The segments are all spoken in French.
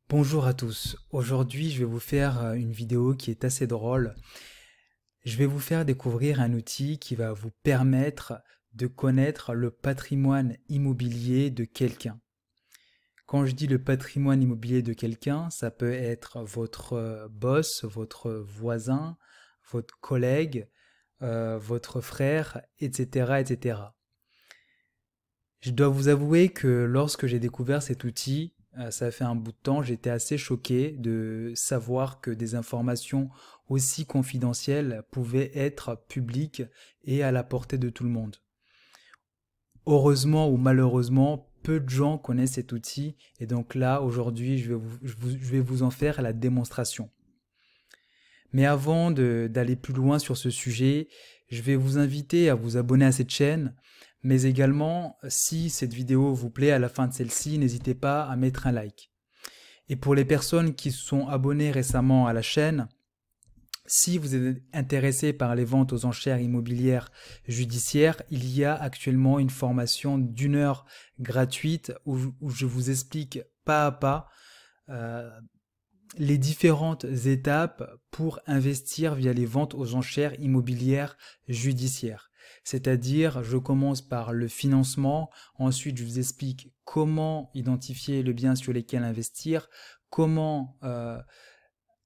Bonjour à tous. Aujourd'hui, je vais vous faire une vidéo qui est assez drôle. Je vais vous faire découvrir un outil qui va vous permettre de connaître le patrimoine immobilier de quelqu'un. Quand je dis le patrimoine immobilier de quelqu'un, ça peut être votre boss, votre voisin, votre collègue, votre frère, etc., etc. Je dois vous avouer que lorsque j'ai découvert cet outil, ça fait un bout de temps, j'étais assez choqué de savoir que des informations aussi confidentielles pouvaient être publiques et à la portée de tout le monde. Heureusement ou malheureusement, peu de gens connaissent cet outil et donc là, aujourd'hui, je vais vous en faire la démonstration. Mais avant d'aller plus loin sur ce sujet, je vais vous inviter à vous abonner à cette chaîne, mais également, si cette vidéo vous plaît, à la fin de celle-ci, n'hésitez pas à mettre un like. Et pour les personnes qui se sont abonnées récemment à la chaîne, si vous êtes intéressé par les ventes aux enchères immobilières judiciaires, il y a actuellement une formation d'1 heure gratuite où je vous explique pas à pas euh, les différentes étapes pour investir via les ventes aux enchères immobilières judiciaires. C'est-à-dire, je commence par le financement, ensuite je vous explique comment identifier le bien sur lequel investir, comment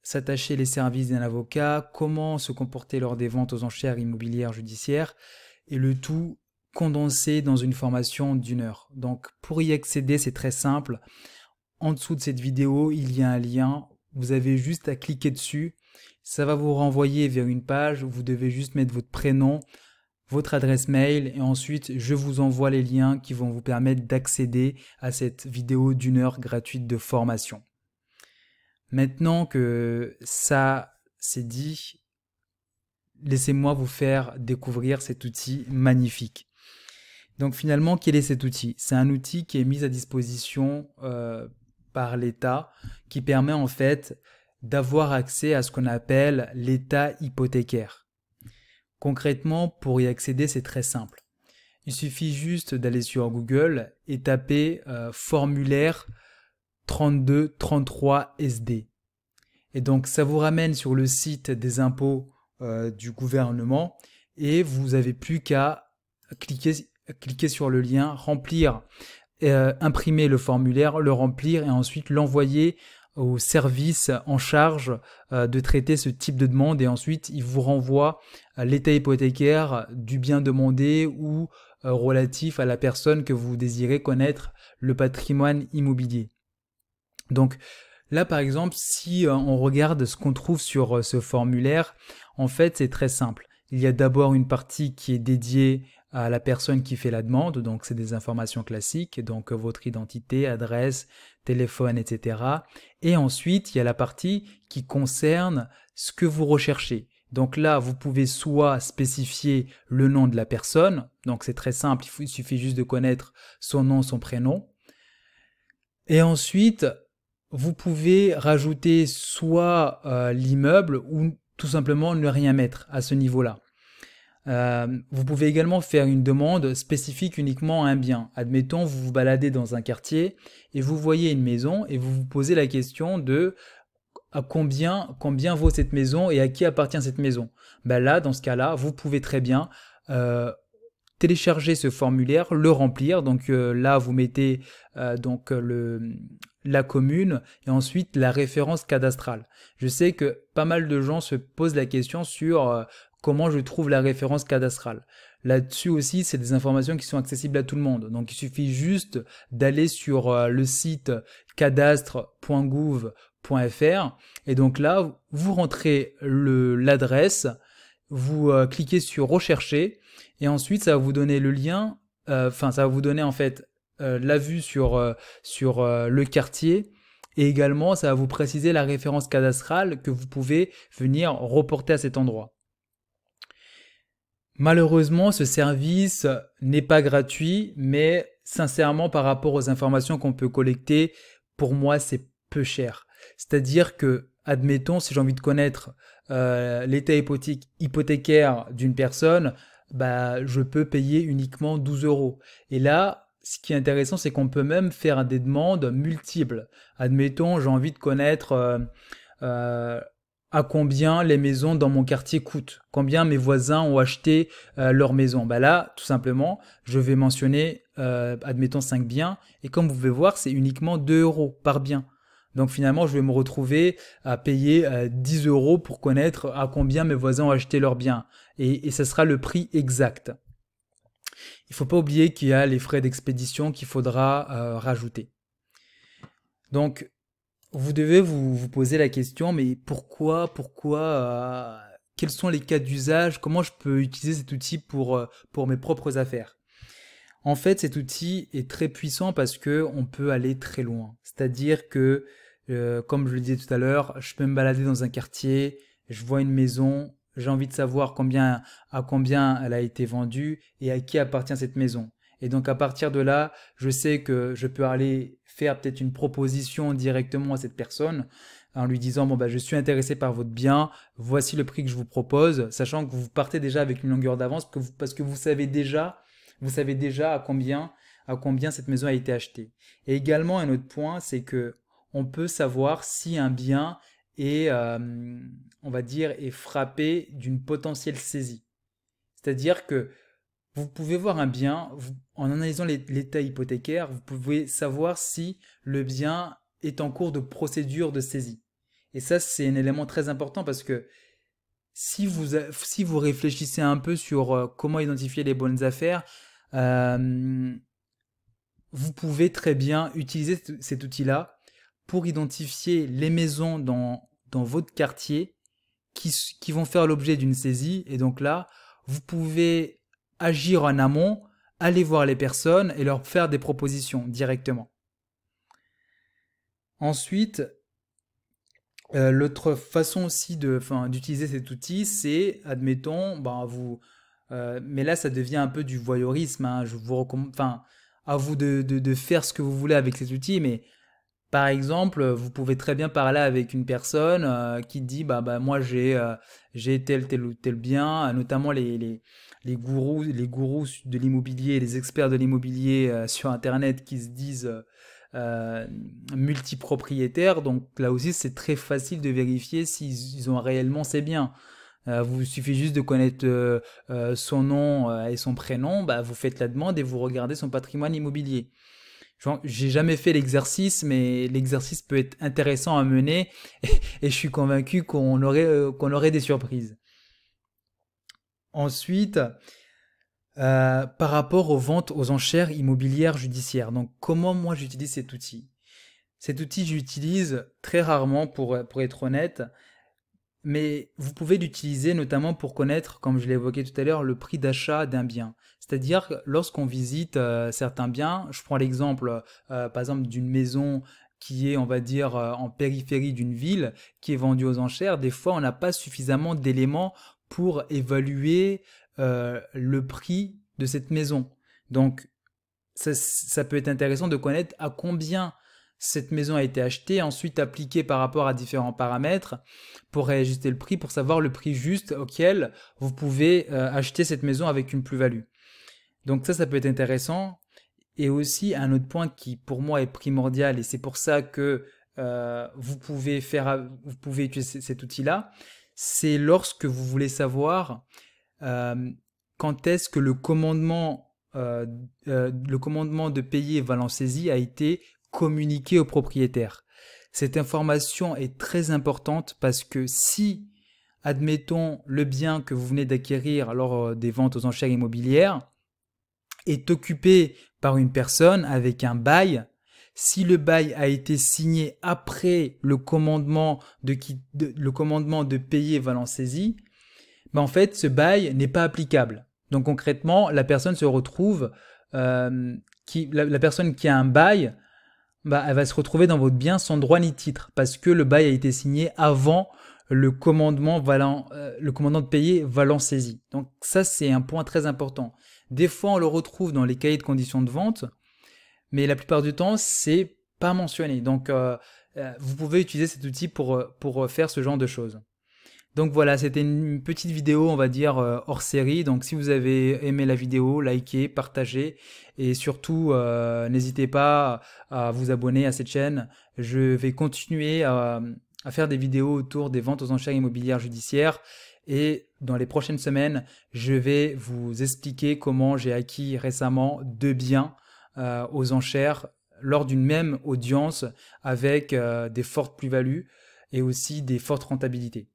s'attacher les services d'un avocat, comment se comporter lors des ventes aux enchères immobilières judiciaires, et le tout condensé dans une formation d'1 heure. Donc pour y accéder, c'est très simple. En dessous de cette vidéo, il y a un lien. Vous avez juste à cliquer dessus. Ça va vous renvoyer vers une page où vous devez juste mettre votre prénom, votre adresse mail et ensuite je vous envoie les liens qui vont vous permettre d'accéder à cette vidéo d'1 heure gratuite de formation. Maintenant que ça c'est dit, laissez-moi vous faire découvrir cet outil magnifique. Donc finalement, quel est cet outil? C'est un outil qui est mis à disposition par l'État, qui permet en fait d'avoir accès à ce qu'on appelle l'état hypothécaire. Concrètement, pour y accéder, c'est très simple. Il suffit juste d'aller sur Google et taper formulaire 3233 SD. Et donc ça vous ramène sur le site des impôts du gouvernement et vous n'avez plus qu'à cliquer sur le lien, remplir, imprimer le formulaire, le remplir et ensuite l'envoyer au service en charge de traiter ce type de demande et ensuite il vous renvoie l'état hypothécaire du bien demandé ou relatif à la personne que vous désirez connaître le patrimoine immobilier. Donc là par exemple, si on regarde ce qu'on trouve sur ce formulaire, en fait c'est très simple. Il y a d'abord une partie qui est dédiée à la personne qui fait la demande, donc c'est des informations classiques, donc votre identité, adresse, téléphone, etc. Et ensuite, il y a la partie qui concerne ce que vous recherchez. Donc là, vous pouvez soit spécifier le nom de la personne, donc c'est très simple, il suffit juste de connaître son nom, son prénom. Et ensuite, vous pouvez rajouter soit l'immeuble ou tout simplement ne rien mettre à ce niveau-là. Vous pouvez également faire une demande spécifique uniquement à un bien. Admettons, vous vous baladez dans un quartier et vous voyez une maison et vous vous posez la question de à combien vaut cette maison et à qui appartient cette maison. Ben là, dans ce cas-là, vous pouvez très bien télécharger ce formulaire, le remplir. Donc là, vous mettez la commune et ensuite la référence cadastrale. Je sais que pas mal de gens se posent la question sur comment je trouve la référence cadastrale. Là-dessus aussi, c'est des informations qui sont accessibles à tout le monde. Donc il suffit juste d'aller sur le site cadastre.gouv.fr et donc là, vous rentrez l'adresse, vous cliquez sur rechercher et ensuite ça va vous donner le lien, ça va vous donner en fait la vue sur le quartier et également ça va vous préciser la référence cadastrale que vous pouvez venir reporter à cet endroit. Malheureusement, ce service n'est pas gratuit, mais sincèrement, par rapport aux informations qu'on peut collecter, pour moi, c'est peu cher. C'est-à-dire que, admettons, si j'ai envie de connaître l'état hypothécaire d'une personne, bah, je peux payer uniquement 12 euros. Et là, ce qui est intéressant, c'est qu'on peut même faire des demandes multiples. Admettons, j'ai envie de connaître euh, à combien les maisons dans mon quartier coûtent, combien mes voisins ont acheté leur maison. Bah là, tout simplement, je vais mentionner, admettons, 5 biens, et comme vous pouvez voir, c'est uniquement 2 euros par bien. Donc finalement, je vais me retrouver à payer 10 euros pour connaître à combien mes voisins ont acheté leurs biens. Et ça sera le prix exact. Il ne faut pas oublier qu'il y a les frais d'expédition qu'il faudra rajouter. Donc, vous devez vous poser la question, mais pourquoi, quels sont les cas d'usage, comment je peux utiliser cet outil pour mes propres affaires? En fait, cet outil est très puissant parce qu'on peut aller très loin. C'est-à-dire que, comme je le disais tout à l'heure, je peux me balader dans un quartier, je vois une maison, j'ai envie de savoir à combien elle a été vendue et à qui appartient cette maison. Et donc à partir de là, je sais que je peux aller faire peut-être une proposition directement à cette personne en lui disant bon bah je suis intéressé par votre bien, voici le prix que je vous propose, sachant que vous partez déjà avec une longueur d'avance parce que vous savez déjà à combien cette maison a été achetée. Et également un autre point, c'est que on peut savoir si un bien est, on va dire, est frappé d'une potentielle saisie. C'est-à-dire que vous pouvez voir un bien, en analysant l'état hypothécaire, vous pouvez savoir si le bien est en cours de procédure de saisie. Et ça, c'est un élément très important parce que si vous réfléchissez un peu sur comment identifier les bonnes affaires, euh, vous pouvez très bien utiliser cet outil-là pour identifier les maisons dans votre quartier qui vont faire l'objet d'une saisie. Et donc là, vous pouvez agir en amont, aller voir les personnes et leur faire des propositions directement. Ensuite, l'autre façon aussi d'utiliser cet outil, c'est, admettons, mais là ça devient un peu du voyeurisme, hein, je vous recommande, à vous de faire ce que vous voulez avec cet outil, mais par exemple, vous pouvez très bien parler avec une personne qui dit moi j'ai tel ou tel bien, notamment les gourous de l'immobilier, les experts de l'immobilier sur internet qui se disent multipropriétaires. Donc là aussi, c'est très facile de vérifier s'ils ont réellement ces biens. Vous suffit juste de connaître son nom et son prénom, vous faites la demande et vous regardez son patrimoine immobilier. J'ai jamais fait l'exercice, mais l'exercice peut être intéressant à mener et je suis convaincu qu'on aurait des surprises. Ensuite, par rapport aux ventes aux enchères immobilières judiciaires. Donc, comment moi j'utilise cet outil? Cet outil, j'utilise très rarement pour être honnête, mais vous pouvez l'utiliser notamment pour connaître, comme je l'ai évoqué tout à l'heure, le prix d'achat d'un bien. C'est-à-dire que lorsqu'on visite certains biens, je prends l'exemple par exemple d'une maison qui est, on va dire, en périphérie d'une ville, qui est vendue aux enchères, des fois on n'a pas suffisamment d'éléments pour évaluer le prix de cette maison. Donc ça peut être intéressant de connaître à combien cette maison a été achetée, ensuite appliquée par rapport à différents paramètres pour réajuster le prix, pour savoir le prix juste auquel vous pouvez acheter cette maison avec une plus-value. Donc ça peut être intéressant. Et aussi un autre point qui pour moi est primordial, et c'est pour ça que vous pouvez utiliser cet outil-là, c'est lorsque vous voulez savoir quand est-ce que le commandement de payer valant saisie a été communiqué au propriétaire. Cette information est très importante parce que si, admettons, le bien que vous venez d'acquérir lors des ventes aux enchères immobilières est occupé par une personne avec un bail, si le bail a été signé après le commandement de payer valant saisie, en fait, ce bail n'est pas applicable. Donc concrètement, la personne se retrouve, la personne qui a un bail, elle va se retrouver dans votre bien sans droit ni titre parce que le bail a été signé avant le commandement de payer valant saisie. Donc ça, c'est un point très important. Des fois, on le retrouve dans les cahiers de conditions de vente, mais la plupart du temps, c'est pas mentionné. Donc, vous pouvez utiliser cet outil pour faire ce genre de choses. Donc voilà, c'était une petite vidéo, on va dire, hors série. Donc si vous avez aimé la vidéo, likez, partagez et surtout n'hésitez pas à vous abonner à cette chaîne. Je vais continuer à faire des vidéos autour des ventes aux enchères immobilières judiciaires et dans les prochaines semaines, je vais vous expliquer comment j'ai acquis récemment 2 biens aux enchères lors d'une même audience avec des fortes plus-values et aussi des fortes rentabilités.